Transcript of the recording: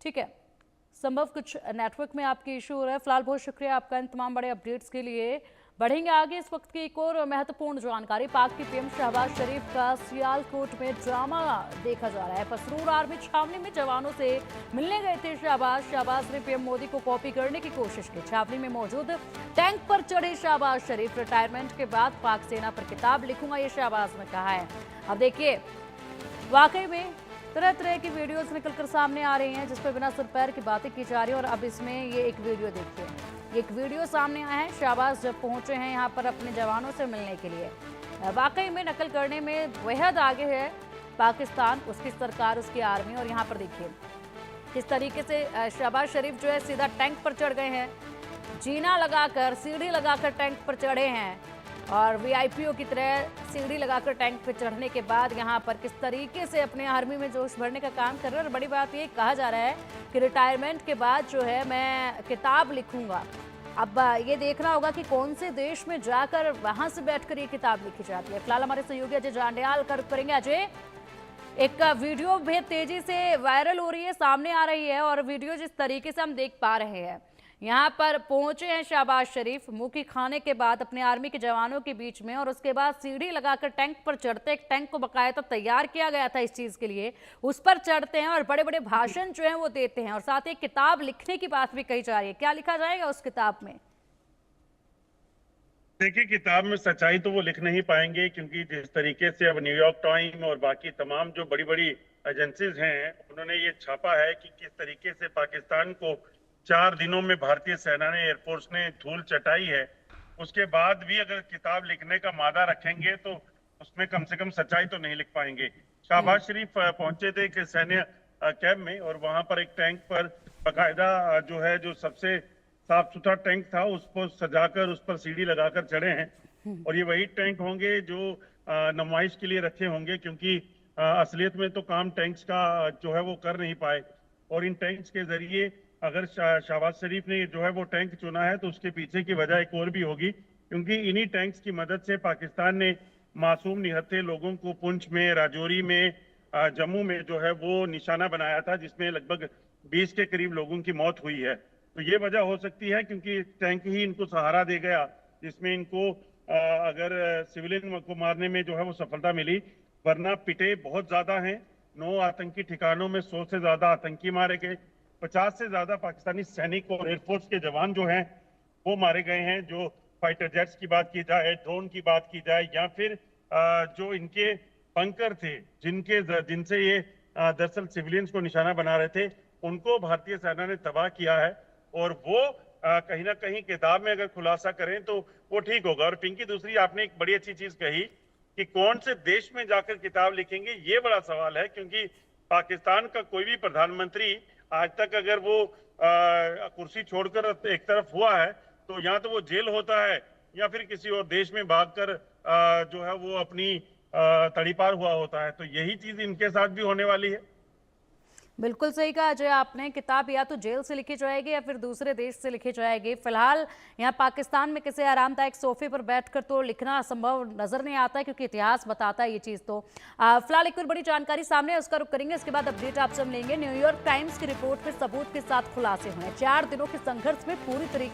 ठीक है, संभव कुछ नेटवर्क में आपके इशू हो रहा है। फिलहाल बहुत शुक्रिया आपका इन तमाम बड़े अपडेट्स के लिए। बढ़ेंगे आगे। इस वक्त की एक और महत्वपूर्ण जानकारी, पाक के पीएम शहबाज शरीफ का सियालकोट में ड्रामा देखा जा रहा है। पसरूर आर्मी छावनी में जवानों से मिलने गए थे शहबाज ने पीएम मोदी को कॉपी करने की कोशिश की। छावनी में मौजूद टैंक पर चढ़े शहबाज शरीफ, रिटायरमेंट के बाद पाक सेना पर किताब लिखूंगा, ये शहबाज ने कहा है। अब देखिए, वाकई में तरह तरह की वीडियोस निकलकर सामने आ रही हैं जिस पर बिना सर पैर की बातें की जा रही है। और अब इसमें ये एक वीडियो देखिए, एक वीडियो सामने आया है। शहबाज जब पहुंचे हैं यहाँ पर अपने जवानों से मिलने के लिए, वाकई में नकल करने में बेहद आगे है पाकिस्तान, उसकी सरकार, उसकी आर्मी। और यहाँ पर देखिए किस तरीके से शहबाज शरीफ जो है सीधा टैंक पर चढ़ गए हैं, जीना लगाकर, सीढ़ी लगाकर टैंक पर चढ़े हैं। और वीआईपीओ की तरह सीढ़ी लगाकर टैंक पर चढ़ने के बाद यहाँ पर किस तरीके से अपने आर्मी में जोश भरने का काम कर रहे हैं। और बड़ी बात ये कहा जा रहा है कि रिटायरमेंट के बाद जो है मैं किताब लिखूंगा। अब ये देखना होगा कि कौन से देश में जाकर वहां से बैठकर ये किताब लिखी जाती है। फिलहाल हमारे सहयोगी अजय जांडियाल का रुख करेंगे। अजय, एक वीडियो बेहद तेजी से वायरल हो रही है, सामने आ रही है, और वीडियो जिस तरीके से हम देख पा रहे हैं, यहाँ पर पहुंचे हैं शहबाज शरीफ मुंह की खाने के बाद अपने आर्मी के जवानों के बीच में, और उसके बाद सीढ़ी लगाकर टैंक पर चढ़ते, एक टैंक को बकायदा तैयार किया गया था इस चीज के लिए, उस पर चढ़ते हैं और बड़े बड़े भाषण जो हैं वो देते हैं। और साथ ही किताब लिखने की बात भी कही जा रही है। क्या लिखा जाएगा उस किताब में? देखिए, किताब में सच्चाई तो वो लिख नहीं पाएंगे, क्योंकि जिस तरीके से अब न्यूयॉर्क टाइम और बाकी तमाम जो बड़ी बड़ी एजेंसीज हैं उन्होंने ये छापा है कि किस तरीके से पाकिस्तान को 4 दिनों में भारतीय सेना ने, एयरफोर्स ने धूल चटाई है। उसके बाद भी अगर किताब लिखने का मादा रखेंगे तो उसमें कम से कम सच्चाई तो नहीं लिख पाएंगे। शहबाज शरीफ पहुंचे थे एक सैन्य कैंप में, और वहां पर एक टैंक पर बाकायदा जो है, जो सबसे साफ सुथरा टैंक था, उसको सजाकर उस पर सीढ़ी लगाकर चढ़े हैं। और ये वही टैंक होंगे जो नुमाइश के लिए रखे होंगे, क्योंकि असलियत में तो काम टैंक्स का जो है वो कर नहीं पाए। और इन टैंक्स के जरिए अगर शहबाज शरीफ ने जो है वो टैंक चुना है तो उसके पीछे की वजह एक और भी होगी, क्योंकि इन्हीं टैंक्स की मदद से पाकिस्तान ने मासूम निहत्थे लोगों को पुंछ में, राजौरी में, जम्मू में जो है वो निशाना बनाया था, जिसमें लगभग 20 के करीब लोगों की मौत हुई है। तो ये वजह हो सकती है, क्योंकि टैंक ही इनको सहारा दे गया, जिसमें इनको अगर सिविलियन को मारने में जो है वो सफलता मिली। वरना पिटे बहुत ज्यादा हैं, 9 आतंकी ठिकानों में 100 से ज्यादा आतंकी मारे गए, 50 से ज्यादा पाकिस्तानी सैनिक और एयरफोर्स के जवान जो हैं वो मारे गए हैं। जो फाइटर जेट्स की बात की जाए, ड्रोन की बात की जाए, या फिर जो इनके बंकर थे जिनसे ये दरअसल सिविलियंस को निशाना बना रहे थे, उनको भारतीय सेना ने तबाह किया है। और वो कहीं ना कहीं किताब में अगर खुलासा करें तो वो ठीक होगा। और पिंकी, दूसरी आपने एक बड़ी अच्छी चीज कही कि कौन से देश में जाकर किताब लिखेंगे, ये बड़ा सवाल है, क्योंकि पाकिस्तान का कोई भी प्रधानमंत्री आज तक अगर वो कुर्सी छोड़कर एक तरफ हुआ है तो या तो वो जेल होता है या फिर किसी और देश में भागकर जो है वो अपनी तड़ीपार हुआ होता है। तो यही चीज इनके साथ भी होने वाली है। बिल्कुल सही कहा अजय आपने, किताब या तो जेल से लिखी जाएगी या फिर दूसरे देश से लिखी जाएगी। फिलहाल यहाँ पाकिस्तान में किसी आरामदायक सोफे पर बैठकर तो लिखना संभव नजर नहीं आता है, क्योंकि इतिहास बताता है ये चीज। तो फिलहाल एक और बड़ी जानकारी सामने है, उसका रुख करेंगे, इसके बाद अपडेट आपसे हम लेंगे। न्यूयॉर्क टाइम्स की रिपोर्ट में सबूत के साथ खुलासे हुए, 4 दिनों के संघर्ष में पूरी तरीके